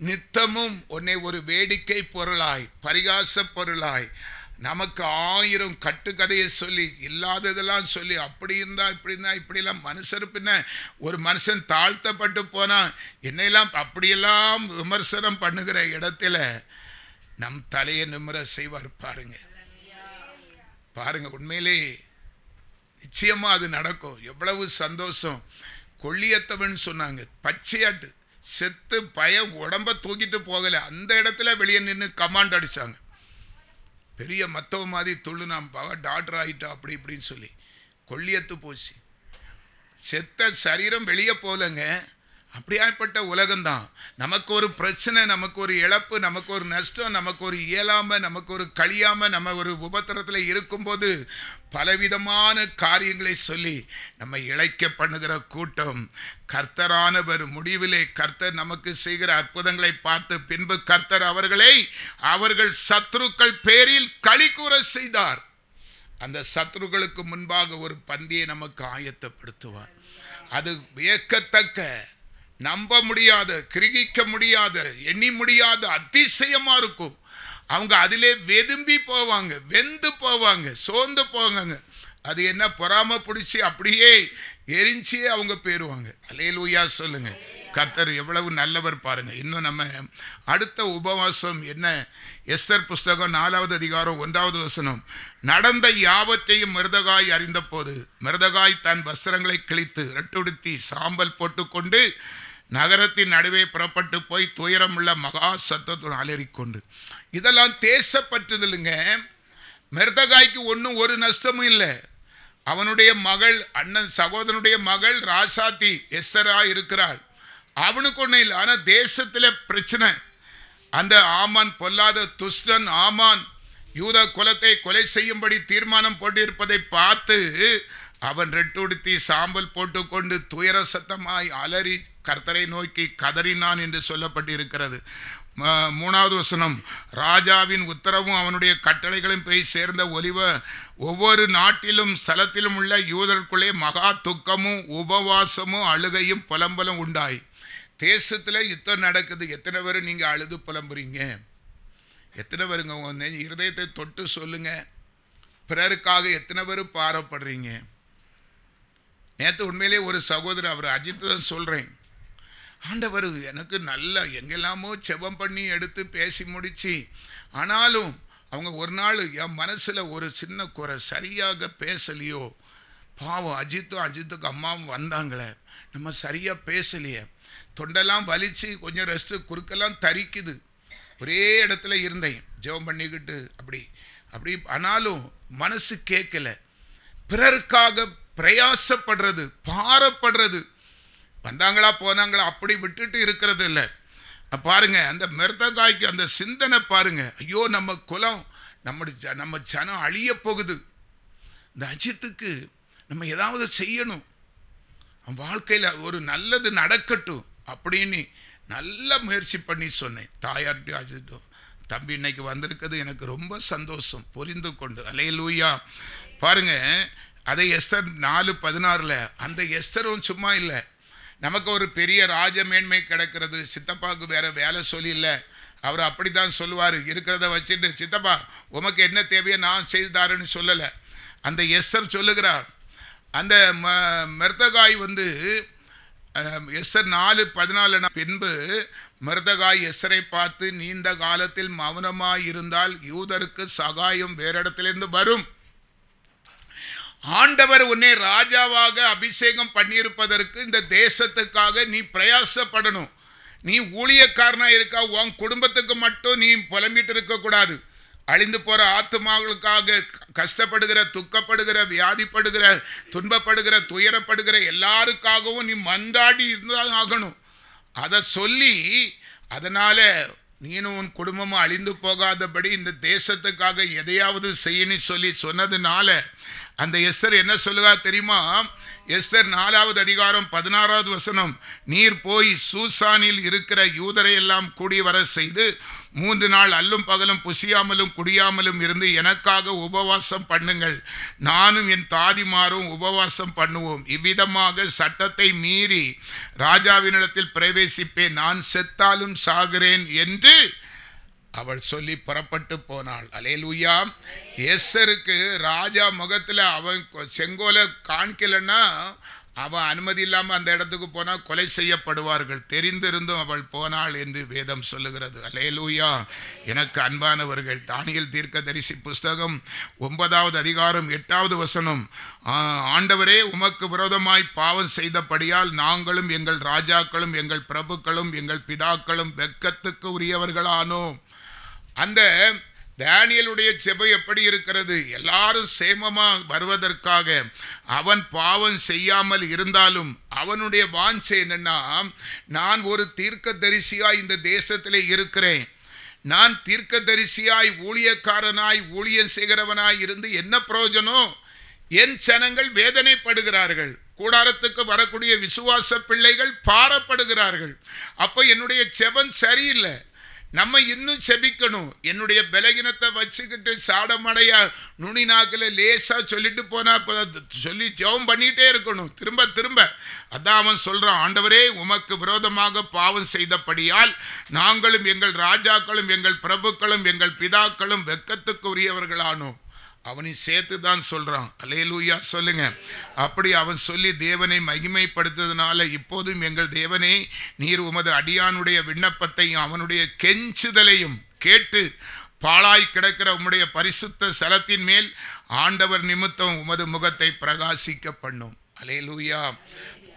நித்தமும் உன்னை ஒரு வேடிக்கை பொருளாய், பரிகாச பொருளாய், நமக்கு 1000 கட்டுக்கதையை சொல்லி, இல்லாததெல்லாம் சொல்லி, அப்படி இருந்தா இப்படி இருந்தா இப்படியெல்லாம் மனுஷர் பின்ன ஒரு மனுஷன் தாழ்த்தப்பட்டு போனா என்னையெல்லாம் அப்படியெல்லாம் விமர்சனம் பண்ணுகிற இடத்துல நம் தலையை நிமிர செய்வார். பாருங்க பாருங்க, உண்மையிலே நிச்சயமா அது நடக்கும். எவ்வளவு சந்தோஷம். கொள்ளியத்தவன் சொன்னாங்க, பச்சையாட்டு செத்து பயம் உடம்ப தூக்கிட்டு போகல, அந்த இடத்துல வெளியே நின்று கமாண்ட் அடிச்சாங்க. பெரிய மத்தவ மாதிரி துள்ளு, நாம் டாக்டர் ஆகிட்டா அப்படி இப்படின்னு சொல்லி கொள்ளியத்து போச்சு. செத்த சரீரம் வெளியே போலங்க. அப்படியாப்பட்ட உலகம்தான். நமக்கு ஒரு பிரச்சனை, நமக்கு ஒரு இழப்பு, நமக்கு ஒரு நஷ்டம், நமக்கு ஒரு இயலாமை, நமக்கு ஒரு கழியாமல், நம்ம ஒரு உபத்திரத்தில் இருக்கும்போது பலவிதமான காரியங்களை சொல்லி நம்ம இழைக்க பண்ணுகிற கூட்டம். கர்த்தரானவர் முடிவிலே கர்த்தர் நமக்கு செய்கிற அற்புதங்களை பார்த்து பின்பு கர்த்தர் அவர்களை அவர்கள் சத்துருக்கள் பேரில் களிக்கூற செய்தார். அந்த சத்துருக்களுக்கு முன்பாக ஒரு பந்தியை நமக்கு ஆயத்தப்படுத்துவார். அது வியக்கத்தக்க, நம்ப முடியாத, கிரகிக்க முடியாத, எண்ணி முடியாத அதிசயமா இருக்கும். அவங்க அதிலே வெதும்பி போவாங்க, வெந்து போவாங்க, சோர்ந்து போவாங்க. அது என்ன பொறாம பிடிச்சி அப்படியே எரிஞ்சி அவங்க போயிருவாங்க. அல்லேலூயா சொல்லுங்க. கர்த்தர் எவ்வளவு நல்லவர் பாருங்க. இன்னும் நம்ம அடுத்த உபவாசம் என்ன? எஸ்தர் புஸ்தகம் 4வது அதிகாரம் 1வது வசனம். நடந்த யாவற்றையும் மிருதகாய் அறிந்த போது மிருதகாய் தன் வஸ்திரங்களை கிழித்து ரெட்டுடுத்தி சாம்பல் போட்டுக்கொண்டு நகரத்தின் நடுவே புறப்பட்டு போய் துயரமுள்ள மகா சத்தத்துடன் அலறிக்கொண்டு. இதெல்லாம் தேசப்பற்றுதலுங்க. மிருதகாய்க்கு ஒன்றும் ஒரு நஷ்டமும் இல்லை. அவனுடைய மகள், அண்ணன் சகோதரனுடைய மகள் ராசாத்தி எஸ்தரா இருக்கிறாள். அவனுக்கு ஒன்றும் இல்லை. ஆனால் தேசத்தில் பிரச்சனை. அந்த ஆமான் பொல்லாத துஷ்டன் ஆமான் யூத குலத்தை கொலை செய்யும்படி தீர்மானம் போட்டிருப்பதை பார்த்து அவன் ரெட்டுடுத்தி சாம்பல் போட்டுக்கொண்டு துயர சத்தமாய் அலறி கர்த்தரை நோக்கி கதறினான் என்று சொல்லப்பட்டிருக்கிறது. 3வது வசனம், ராஜாவின் உத்தரவும் அவனுடைய கட்டளைகளும் போய் சேர்ந்த ஒவ்வொரு நாட்டிலும் ஸ்தலத்திலும் உள்ள யூதர்களுக்குள்ளே மகா துக்கமும் உபவாசமும் அழுகையும் புலம்பலும் உண்டாய். தேசத்தில் யுத்தம் நடக்குது. எத்தனை பேர் நீங்கள் அழுது புலம்புறீங்க? எத்தனை பேருங்க உங்க இருதயத்தை தொட்டு சொல்லுங்க. பிறருக்காக எத்தனை பேர் பாரப்படுறீங்க? நேற்று உண்மையிலே ஒரு சகோதரர், அவர் அஜித் தான் சொல்கிறேன், ஆண்டவர் எனக்கு நல்ல எங்கெல்லாமோ செபம் பண்ணி எடுத்து பேசி முடிச்சு, ஆனாலும் அவங்க ஒரு நாள் என் மனசில் ஒரு சின்ன குறை, சரியாக பேசலையோ, பாவம் அஜித்துக்கு அம்மாவும் வந்தாங்களே, நம்ம சரியாக பேசலையே, தொண்டெல்லாம் வலிச்சு கொஞ்சம் ரெஸ்ட்டு குறுக்கெல்லாம் தரிக்குது. ஒரே இடத்துல இருந்தேன் ஜெபம் பண்ணிக்கிட்டு அப்படி ஆனாலும் மனசு கேட்கல. பிறருக்காக பிரயாசப்படுறது, பாரப்படுறது, வந்தாங்களா போனாங்களா அப்படி விட்டுட்டு இருக்கிறது இல்லை. பாருங்க, அந்த மெர்தகாய்க்கு அந்த சிந்தனை பாருங்க, ஐயோ நம்ம குலம் நம்ம ஜனம் அழிய போகுது, இந்த அஜித்துக்கு நம்ம ஏதாவது செய்யணும், வாழ்க்கையில் ஒரு நல்லது நடக்கட்டும் அப்படின்னு நல்ல முயற்சி பண்ணி சொன்னேன். தாயார்கிட்ட அஜிட்டும், தம்பி இன்னைக்கு வந்திருக்கிறது எனக்கு ரொம்ப சந்தோஷம், புரிந்து கொண்டு. அல்லேலூயா. பாருங்க, அதை எஸ்தர் 4:16 அந்த எஸ்தரும் சும்மா இல்லை, நமக்கு ஒரு பெரிய ராஜ மேன்மை கிடைக்கிறது, சித்தப்பாவுக்கு வேற வேலை சொல்லி இல்லை, அவர் அப்படி தான் சொல்லுவார், இருக்கிறத வச்சுட்டு சித்தப்பா உமக்கு என்ன தேவையோ நான் செய்து தாருன்னு சொல்லலை. அந்த எஸ்தர் சொல்லுகிறார். அந்த மெர்தகாய் எஸ்தர் 4:14 பின்பு மெர்தகாய் எஸ்தரை பார்த்து, நீண்ட காலத்தில் மௌனமாய் இருந்தால் யூதருக்கு சகாயம் வேற இடத்திலிருந்து வரும், ஆண்டவர் உன்னை ராஜாவாக அபிஷேகம் பண்ணியிருப்பதற்கு இந்த தேசத்துக்காக நீ பிரயாசப்படணும், நீ ஊழியக்காரனா இருக்கா, உன் குடும்பத்துக்கு மட்டும் நீ புலம்பிட்டு இருக்கக்கூடாது, அழிந்து போற ஆத்துமாக்களுக்காக கஷ்டப்படுகிற, துக்கப்படுகிற, வியாதிப்படுகிற, துன்பப்படுகிற, துயரப்படுகிற எல்லாருக்காகவும் நீ மன்றாடி இருந்தால் ஆகணும். அதை சொல்லி, அதனால நீனும் உன் குடும்பமும் அழிந்து போகாதபடி இந்த தேசத்துக்காக எதையாவது செய்யணும்னு சொல்லி சொன்னதுனால அந்த எஸ்தர் என்ன சொல்லுவா தெரியுமா? எஸ்தர் 4வது அதிகாரம் 16வது வசனம், நீர் போய் சூசானில் இருக்கிற யூதரை எல்லாம் கூடி வர செய்து 3 நாள் அல்லும் பகலும் புசியாமலும் குடியாமலும் இருந்து எனக்காக உபவாசம் பண்ணுங்கள், நானும் என் தாதிமாரும் உபவாசம் பண்ணுவோம், இவ்விதமாக சட்டத்தை மீறி ராஜாவினிடத்தில் பிரவேசிப்பேன், நான் செத்தாலும் சாகிறேன் என்று அவள் சொல்லி புறப்பட்டு போனாள். அல்லேலூயா. எஸ்தருக்கு ராஜா முகத்தில் அவன் செங்கோலை காண்கலன்னா அவன் அனுமதி இல்லாமல் அந்த இடத்துக்கு போனால் கொலை செய்யப்படுவார்கள், தெரிந்திருந்தும் அவள் போனாள் என்று வேதம் சொல்லுகிறது. அல்லேலூயா. எனக்கு அன்பானவர்கள், தானியேல் தீர்க்கதரிசி புஸ்தகம் 9வது அதிகாரம் 8வது வசனம், ஆண்டவரே உமக்கு விரோதமாய் பாவம் செய்தபடியால் நாங்களும் எங்கள் ராஜாக்களும் எங்கள் பிரபுக்களும் எங்கள் பிதாக்களும் வெட்கத்துக்கு உரியவர்களானோம். அந்த தானியேலுடைய ஜெபம் எப்படி இருக்கிறது? எல்லாரும் சேமமா வருவதற்காக. அவன் பாவம் செய்யாமல் இருந்தாலும் அவனுடைய வாஞ்சை என்னன்னா, நான் ஒரு தீர்க்கதரிசியாய் இந்த தேசத்திலே இருக்கிறேன், நான் தீர்க்கதரிசியாய் ஊழியக்காரனாய் ஊழியம் செய்கிறவனாய் இருந்து என்ன பிரயோஜனம்? என் ஜனங்கள் வேதனைப்படுகிறார்கள், கூடாரத்துக்கு வரக்கூடிய விசுவாச பிள்ளைகள் பாரப்படுகிறார்கள், அப்போ என்னுடைய ஜெபம் சரியில்லை, நம்ம இன்னும் செபிக்கணும். என்னுடைய பலகீனத்தை வச்சுக்கிட்டு சாடமடையா நுனி நாக்கில் லேசா சொல்லிட்டு போனா சொல்லி ஜெபம் பண்ணிட்டே இருக்கணும் திரும்ப திரும்ப. அதான் அவன் சொல்றான், ஆண்டவரே உமக்கு விரோதமாக பாவம் செய்தபடியால் நாங்களும் எங்கள் ராஜாக்களும் எங்கள் பிரபுக்களும் எங்கள் பிதாக்களும் வெட்கத்துக்கு உரியவர்களானோம். அவனை சேர்த்து தான் சொல்றான். அல்லேலூயா சொல்லுங்க. அப்படி அவன் சொல்லி தேவனை மகிமைப்படுத்ததுனால, இப்போதும் எங்கள் தேவனே, நீர் உமது அடியானுடைய விண்ணப்பத்தையும் அவனுடைய கெஞ்சுதலையும் கேட்டு பாழாய் கிடக்கிற உம்முடைய பரிசுத்த ஸ்தலத்தின் மேல் ஆண்டவர் நிமித்தம் உமது முகத்தை பிரகாசிக்க பண்ணும். அல்லேலூயா.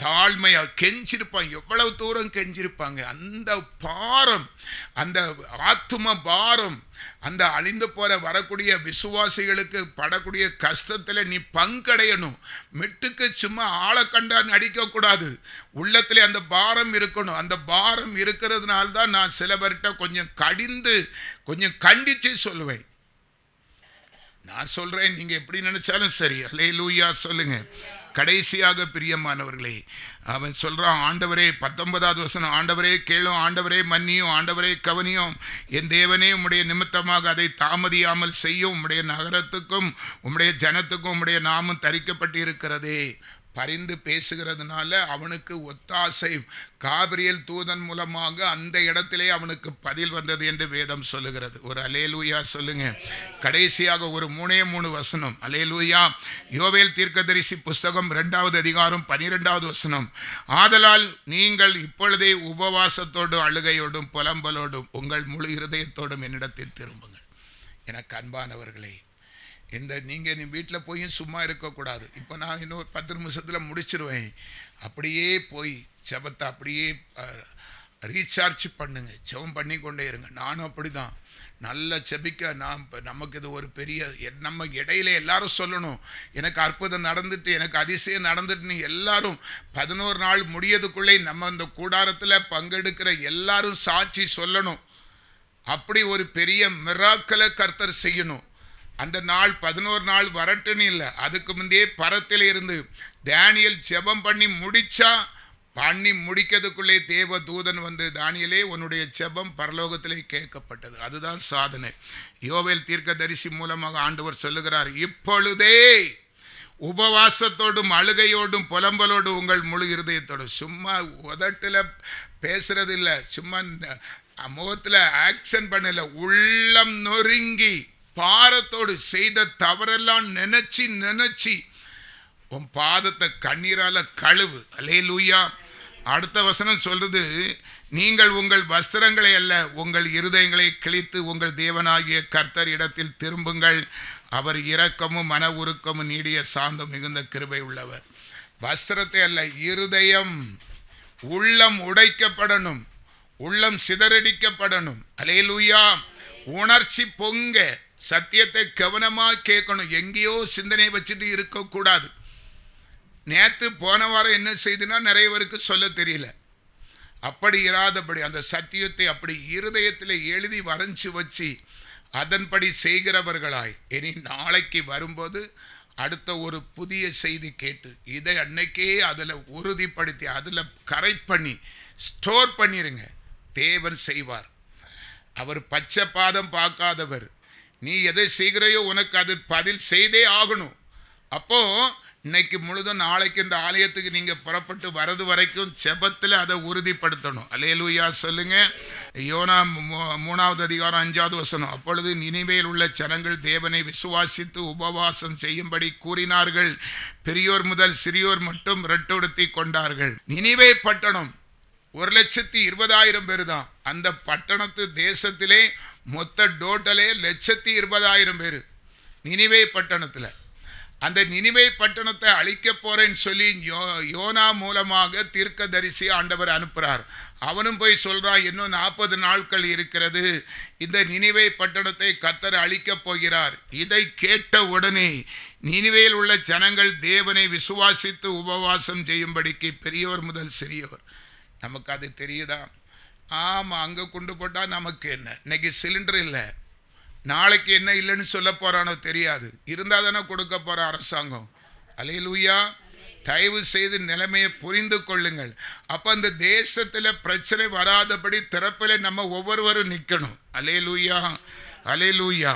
தாழ்மையா கெஞ்சிருப்பாங்க. எவ்வளவு தூரம் கெஞ்சிருப்பாங்க. அந்த பாரம், அந்த ஆத்தும பாரம், அந்த அழிந்து போற வரக்கூடிய விசுவாசிகளுக்கு படக்கூடிய கஷ்டத்தில் நீ பங்கடையணும். மிட்டுக்கு சும்மா ஆளை கண்டா நடிக்க கூடாது. உள்ளத்திலே அந்த பாரம் இருக்கணும். அந்த பாரம் இருக்கிறதுனால தான் நான் சில பேர்கிட்ட கொஞ்சம் கண்டிச்சு சொல்லுவேன். நான் சொல்றேன், நீங்க எப்படி நினைச்சாலும் சரி. அல்லேலூயா சொல்லுங்க. கடைசியாக பிரியமானவர்களே, அவன் சொல்றான், ஆண்டவரே, 19வது வசனம், ஆண்டவரே கேளும், ஆண்டவரே மன்னியும், ஆண்டவரே கவனியும், என் தேவனே உம்முடைய நிமித்தமாக அதை தாமதியாமல் செய்யும். உம்முடைய நகரத்துக்கும் உம்முடைய ஜனத்துக்கும் உம்முடைய நாமம் தரிக்கப்பட்டு இருக்கிறதே. பரிந்து பேசுகிறதுனால அவனுக்கு ஒத்தாசை காபிரியல் தூதன் மூலமாக அந்த இடத்திலே அவனுக்கு பதில் வந்தது என்று வேதம் சொல்லுகிறது. ஒரு அல்லேலூயா சொல்லுங்க. கடைசியாக ஒரு 3 வசனம். அல்லேலூயா. யோவேல் தீர்க்கதரிசி புஸ்தகம் 2வது அதிகாரம் 12வது வசனம். ஆதலால் நீங்கள் இப்பொழுதே உபவாசத்தோடும் அழுகையோடும் புலம்பலோடும் உங்கள் முழு இருதயத்தோடும் என்னிடத்தில் திரும்புங்கள். எனக்கு அன்பானவர்களே, நீங்கள் நீ வீட்டில் போய் சும்மா இருக்கக்கூடாது. இப்போ நான் இன்னும் 10 நிமிஷத்தில் முடிச்சிருவேன். அப்படியே போய் ஜெபத்தை அப்படியே ரீசார்ஜ் பண்ணுங்க. ஜெபம் பண்ணி கொண்டே இருங்க. நானும் அப்படி தான் நல்லா ஜெபிக்க. நமக்கு இது ஒரு பெரிய, நம்ம இடையில எல்லாரும் சொல்லணும், எனக்கு அற்புதம் நடந்துட்டு, எனக்கு அதிசயம் நடந்துட்டுன்னு எல்லாரும் 11 நாள் முடியதுக்குள்ளே நம்ம இந்த கூடாரத்தில் பங்கெடுக்கிற எல்லாரும் சாட்சி சொல்லணும். அப்படி ஒரு பெரிய மிராக்கலை கர்த்தர் செய்யணும். அந்த நாள் 11 நாள் வரட்டுன்னு இல்லை, அதுக்கு முந்தையே பரத்தில் இருந்து தானியேல் ஜெபம் பண்ணி முடிக்கிறதுக்குள்ளே தேவ தூதன் வந்து, தானியேலே உன்னுடைய ஜெபம் பரலோகத்திலே கேட்கப்பட்டது. அதுதான் சாதனை. யோவேல் தீர்க்கதரிசி மூலமாக ஆண்டவர் சொல்லுகிறார், இப்பொழுதே உபவாசத்தோடும் அழுகையோடும் புலம்பலோடும் உங்கள் முழு இருதயத்தோடும். சும்மா உதட்டில் பேசுறது இல்லை, சும்மா முகத்தில் ஆக்ஷன் பண்ணல, உள்ளம் நொறுங்கி பாரத்தோடு செய்த தவறெல்லாம் நினைச்சு உன் பாதத்தை கண்ணீரால கழுவு. அல்லேலூயா. அடுத்த வசனம் சொல்றது, நீங்கள் உங்கள் வஸ்திரங்களை அல்ல உங்கள் இருதயங்களை கிழித்து உங்கள் தேவனாகிய கர்த்தர் இடத்தில் திரும்புங்கள். அவர் இரக்கமும் மன உருக்கமும் நீடிய சாந்தம் மிகுந்த கிருபை உள்ளவர். வஸ்திரத்தை அல்ல, இருதயம், உள்ளம் உடைக்கப்படணும், உள்ளம் சிதறடிக்கப்படணும். அல்லேலூயா. உணர்ச்சி பொங்க, சத்தியத்தை கவனமாக கேட்கணும். எங்கேயோ சிந்தனை வச்சுட்டு இருக்கக்கூடாது. நேற்று போன வாரம் என்ன செய்துன்னா நிறைய பேருக்கு சொல்ல தெரியல. அப்படி இராதபடி அந்த சத்தியத்தை அப்படி இருதயத்தில் எழுதி வரைஞ்சி வச்சு அதன்படி செய்கிறவர்களாய் இனி நாளைக்கு வரும்போது அடுத்த ஒரு புதிய செய்தி கேட்டு இதை அன்னைக்கே அதில் உறுதிப்படுத்தி அதில் கரெக்ட் பண்ணி ஸ்டோர் பண்ணிருங்க. தேவன் செய்வார். அவர் பச்சை பாதம் பார்க்காதவர். நீ எதை செய்கிறையோ உனக்கு அது பதில் செய்தே ஆகணும். அப்போ இன்னைக்கு முழுதும் நாளைக்கு இந்த ஆலயத்துக்கு நீங்க புறப்பட்டு வரது வரைக்கும் ஜெபத்தில் அதை உறுதிப்படுத்தணும். அல்லேலூயா சொல்லுங்க. யோனா 3வது அதிகாரம் 5வது வசனம். அப்பொழுது நினிவேயில் உள்ள ஜனங்கள் தேவனை விசுவாசித்து உபவாசம் செய்யும்படி கூறினார்கள். பெரியோர் முதல் சிறியோர் மட்டும் ரெட்டொடுத்தி கொண்டார்கள். நினிவே பட்டணம் 1,20,000 பேர் தான். அந்த பட்டணத்து தேசத்திலே மொத்த டோட்டலே 1,20,000 பேர் நினிவே பட்டணத்தில். அந்த நினிவே பட்டணத்தை அழிக்க போறேன்னு சொல்லி யோனா மூலமாக தீர்க்கதரிசி ஆண்டவர் அனுப்புறார். அவனும் போய் சொல்றான், இன்னும் 40 நாட்கள் இருக்கிறது, இந்த நினிவே பட்டணத்தை கர்த்தர் அழிக்கப் போகிறார். இதை கேட்ட உடனே நினிவேயில் உள்ள ஜனங்கள் தேவனை விசுவாசித்து உபவாசம் செய்யும்படிக்கு பெரியோர் முதல் சிறியோர். நமக்கு அது தெரியுதா? ஆமாம், அங்கே கொண்டு போட்டால் நமக்கு என்ன, இன்னைக்கு சிலிண்டர் இல்லை, நாளைக்கு என்ன இல்லைன்னு சொல்ல போகிறானோ தெரியாது. இருந்தால் தானே கொடுக்க போகிற அரசாங்கம். அல்லேலூயா. தயவு செய்து நிலைமையை புரிந்து கொள்ளுங்கள். அப்போ அந்த தேசத்தில் பிரச்சனை வராதபடி திறப்பில் நம்ம ஒவ்வொருவரும் நிற்கணும். அல்லேலூயா, அல்லேலூயா.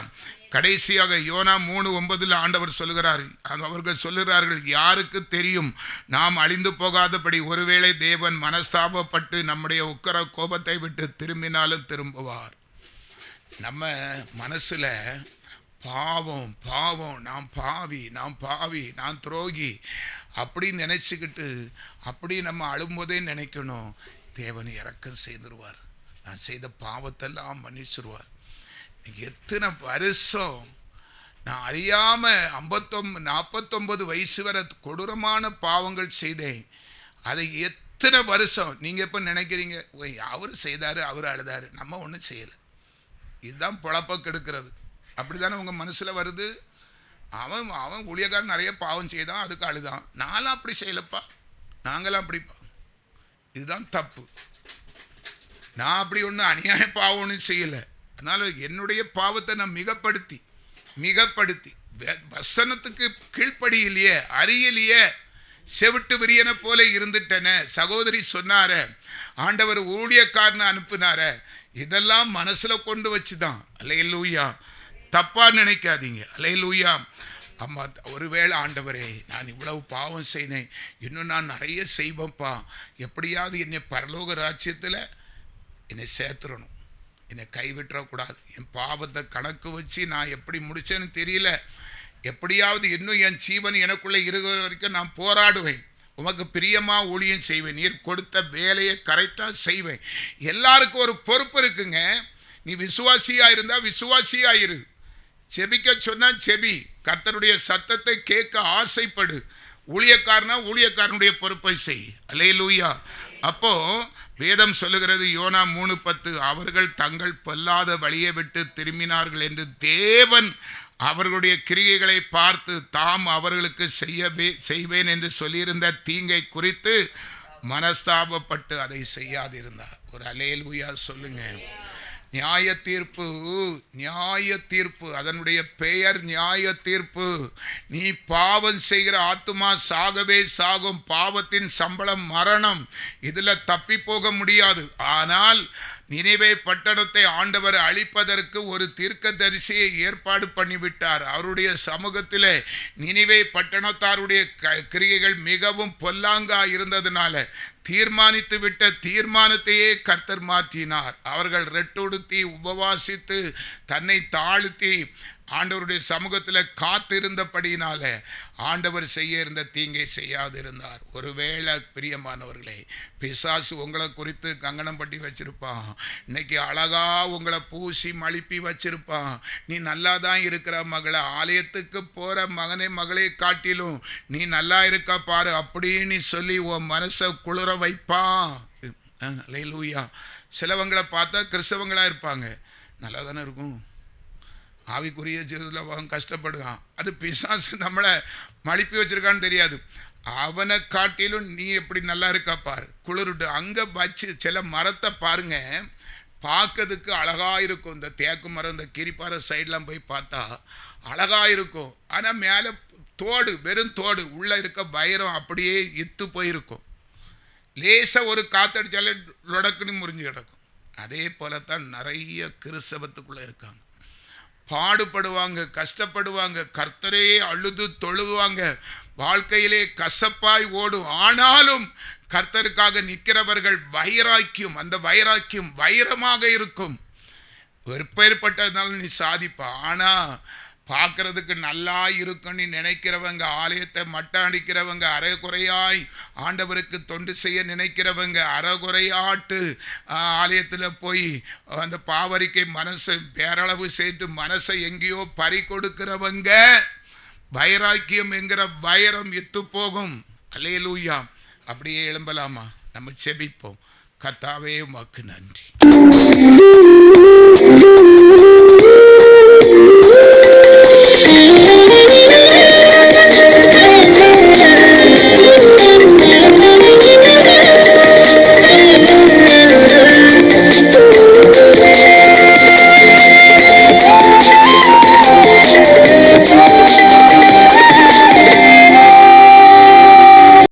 கடைசியாக யோனா 3:9 ஆண்டவர் சொல்லுகிறார், அவர்கள் சொல்லுகிறார்கள், யாருக்கு தெரியும் நாம் அழிந்து போகாதபடி ஒருவேளை தேவன் மனஸ்தாபப்பட்டு நம்முடைய உக்கர கோபத்தை விட்டு திரும்பினாலும் திரும்புவார். நம்ம மனசுல பாவம் பாவம், நாம் பாவி, நான் துரோகி அப்படின்னு நினைச்சுக்கிட்டு அப்படி நம்ம அழும்போதே நினைக்கணும், தேவன் இரக்கம் செய்துருவார், நான் செய்த பாவத்தெல்லாம் மன்னிச்சிருவார். எத்தனை வருஷம் நான் அறியாம 49 வயசு வரை கொடூரமான பாவங்கள் செய்தேன். அதை எத்தனை வருஷம் நீங்கள் இப்போ நினைக்கிறீங்க, அவர் செய்தார், அவர் அழுதாரு, நம்ம ஒன்றும் செய்யலை, இதுதான் பொழப்ப கெடுக்கிறது. அப்படி தானே உங்கள் மனசில் வருது. அவன் அவன் ஊழியக்காரன் நிறைய பாவம் செய்தான், அதுக்கு அழுதான். நான்லாம் அப்படி செய்யலப்பா, நாங்களாம் அப்படிப்பா, இதுதான் தப்பு. நான் அப்படி ஒன்றும் அநியாய பாவம் ஒன்றும் செய்யலை. அதனால் என்னுடைய பாவத்தை நான் மிகப்படுத்தி வசனத்துக்கு கீழ்ப்படியிலையே, அறியலையே, செவிட்டு விரியனை போல இருந்துட்டேன. சகோதரி சொன்னார, ஆண்டவர் ஊழியக்காரனை அனுப்புனார, இதெல்லாம் மனசில் கொண்டு வச்சு தான். அல்லேலூயா, தப்பா நினைக்காதீங்க. அல்லேலூயா. அம்மா, ஒருவேளை ஆண்டவரே நான் இவ்வளவு பாவம் செய்தேன், இன்னும் நான் நிறைய செய்வேன்ப்பா, எப்படியாவது என்னை பரலோக ராஜ்யத்தில் என்னை சேர்த்துடணும், என்னை கைவிட்டுறக்கூடாது. என் பாவத்தை கணக்கு வச்சு நான் எப்படி முடிச்சேன்னு தெரியல, எப்படியாவது இன்னும் என் ஜீவன் எனக்குள்ளே இருக்கிற வரைக்கும் நான் போராடுவேன், உமக்கு பிரியமாக ஊழியம் செய்வேன், நீர் கொடுத்த வேலையை கரெக்டாக செய்வேன். எல்லாருக்கும் ஒரு பொறுப்பு இருக்குங்க. நீ விசுவாசியாக இருந்தால் விசுவாசியாக இரு, செபிக்க சொன்னால் செபி, கர்த்தருடைய சத்தத்தை கேட்க ஆசைப்படு, ஊழியக்காரனா ஊழியக்காரனுடைய பொறுப்பை செய். அல்லேலூயா. அப்போ வேதம் சொல்லுகிறது, யோனா 3:10, அவர்கள் தங்கள் பொல்லாத வழியை விட்டு திரும்பினார்கள் என்று தேவன் அவர்களுடைய கிரியைகளை பார்த்து தாம் அவர்களுக்கு செய்வேன் என்று சொல்லியிருந்த தீங்கை குறித்து மனஸ்தாபப்பட்டு அதை செய்யாதிருந்தார். ஒரு அல்லேலூயா சொல்லுங்க. நியாய தீர்ப்பு, அதனுடைய பெயர் நியாய தீர்ப்பு. நீ பாவம் செய்கிற ஆத்துமா சாகவே சாகும். பாவத்தின் சம்பளம் மரணம், இதுல தப்பி போக முடியாது. ஆனால் நினிவே பட்டணத்தை ஆண்டவர் அழிப்பதற்கு ஒரு தீர்க்கதரிசியை ஏற்பாடு பண்ணிவிட்டார். அவருடைய சமூகத்திலே நினிவே பட்டணத்தாருடைய கிரியைகள் மிகவும் பொல்லாங்கா இருந்ததுனால தீர்மானித்து விட்ட தீர்மானத்தையே கர்த்தர் மாற்றினார். அவர்கள் ரெட்டுடுத்தி உபவாசித்து தன்னை தாழ்த்தி ஆண்டவருடைய சமூகத்தில் காத்திருந்தபடியினால ஆண்டவர் செய்ய இருந்த தீங்கை செய்யாது இருந்தார். ஒருவேளை பிரியமானவர்களே, பிசாசு உங்களை குறித்து கங்கணம் பட்டி வச்சிருப்பான், இன்னைக்கு அழகா உங்களை பூசி மழுப்பி வச்சிருப்பான். நீ நல்லா தான் இருக்கிற மகளை, ஆலயத்துக்கு போற மகனே மகளை காட்டிலும் நீ நல்லா இருக்க பாரு அப்படின்னு சொல்லி உன் மனசை குளிர வைப்பான். அல்லேலூயா. சிலவங்களை பார்த்தா கிறிஸ்தவங்களா இருப்பாங்க, நல்லா தானே இருக்கும், ஆவிக்குரிய ஜீவிதத்தில் அவன் கஷ்டப்படுவான். அது பிசாசு நம்மளை மழுப்பி வச்சிருக்கான்னு தெரியாது. அவனை காட்டிலும் நீ எப்படி நல்லா இருக்கா பாரு, குளிருட்டு. அங்கே வச்சு சில மரத்தை பாருங்க, பார்க்கறதுக்கு அழகாக இருக்கும். இந்த தேக்கு மரம், இந்த கிரிப்பாறை சைட்லாம் போய் பார்த்தா அழகாக இருக்கும். ஆனால் மேலே தோடு, வெறும் தோடு, உள்ளே இருக்க வைரம் அப்படியே இத்து போயிருக்கும். லேசாக ஒரு காத்தடிச்சாலே லொடக்குன்னு முறிஞ்சு கிடக்கும். அதே போலத்தான் நிறைய கிறிஸ்தவத்துக்குள்ளே இருக்காங்க. பாடுபடுவாங்க, கஷ்டப்படுவாங்க, கர்த்தரே அழுது தொழுவாங்க, வாழ்க்கையிலே கசப்பாய் ஓடும். ஆனாலும் கர்த்தருக்காக நிற்கிறவர்கள் வைராக்கியம், அந்த வைராக்கியம் வைரமாக இருக்கும். வெறுப்பேற்பட்டதுனால நீ சாதிப்பா. ஆனா பார்க்கறதுக்கு நல்லா இருக்குன்னு நினைக்கிறவங்க, ஆலயத்தை மட்டம் அடிக்கிறவங்க, அரைகுறையாய் ஆண்டவருக்கு தொண்டு செய்ய நினைக்கிறவங்க, அரைகுறையாட்டு ஆலயத்தில் போய் அந்த பாவரிக்கை மனசை பேரளவு சேர்த்து மனசை எங்கேயோ பறி கொடுக்கிறவங்க, வைராக்கியம் என்கிற வைரம் இத்து போகும். அல்லேலூயா. அப்படியே எழும்பலாமா? நம்ம செபிப்போம். கர்த்தாவே உமக்கு நன்றி.